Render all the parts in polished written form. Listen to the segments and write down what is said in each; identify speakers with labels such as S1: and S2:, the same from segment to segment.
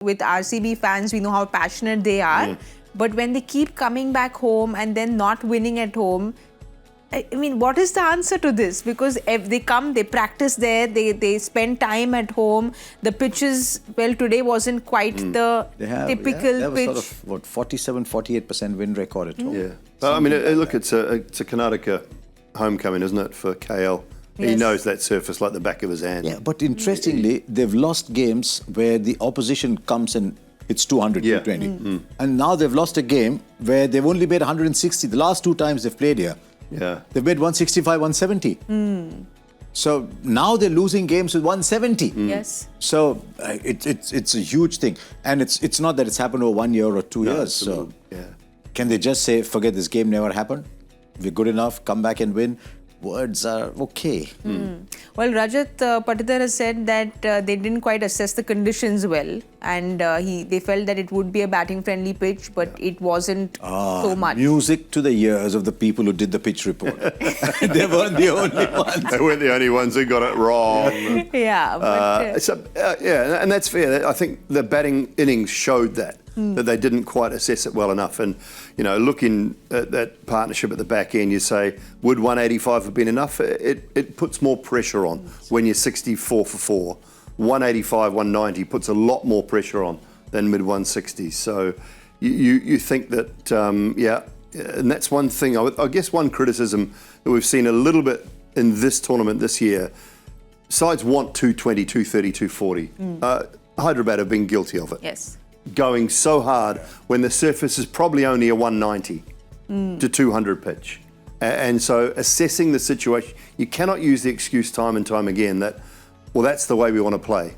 S1: with RCB fans, we know how passionate they are. But when they keep coming back home and then not winning at home, I mean, what is the answer to this? Because if they come, they practice there, they spend time at home. The pitches, well, today wasn't quite the typical pitch.
S2: Sort of, what, 47-48% win record at home.
S3: Yeah. But, I mean, look, it's a Karnataka homecoming, isn't it, for KL? He knows that surface like the back of his hand.
S2: Yeah, but interestingly, they've lost games where the opposition comes and it's 200, 220. And now they've lost a game where they've only made 160. The last two times they've played here, they've made 165, 170. So now they're losing games with 170.
S1: Yes.
S2: So it's a huge thing. And it's not that it's happened over 1 year or 2 years. So can they just say, forget this game never happened? We're good enough, come back and win. Words are okay.
S1: Well, Rajat, Patidar has said that they didn't quite assess the conditions well, and they felt that it would be a batting-friendly pitch, but it wasn't so much.
S2: Music to the ears of the people who did the pitch report. They weren't the only ones.
S3: They weren't the only ones who got it wrong. And that's fair. I think the batting innings showed that they didn't quite assess it well enough. And, you know, looking at that partnership at the back end, you say, would 185 have been enough? It puts more pressure on when you're 64 for 4. 185, 190 puts a lot more pressure on than mid-160s. So you think that, and that's one thing. I guess one criticism that we've seen a little bit in this tournament this year, sides want 220, 230, 240. Hyderabad have been guilty of it.
S1: Yes.
S3: Going so hard when the surface is probably only a 190 to 200 pitch. And so assessing the situation, you cannot use the excuse time and time again that, well, that's the way we want to play.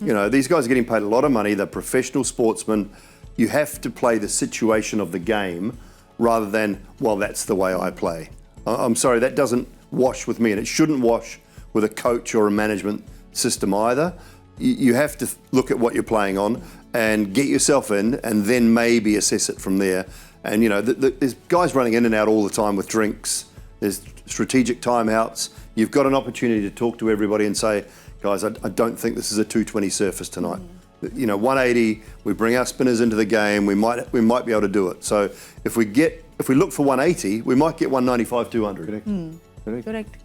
S3: You know, these guys are getting paid a lot of money. They're professional sportsmen. You have to play the situation of the game rather than, well, that's the way I play. I'm sorry, that doesn't wash with me, and it shouldn't wash with a coach or a management system either. You have to look at what you're playing on and get yourself in, and then maybe assess it from there. And, you know, there's guys running in and out all the time with drinks. There's strategic timeouts. You've got an opportunity to talk to everybody and say, guys, I don't think this is a 220 surface tonight. You know, 180, we bring our spinners into the game, we might be able to do it. So if we look for 180, we might get 195, 200.
S1: Correct.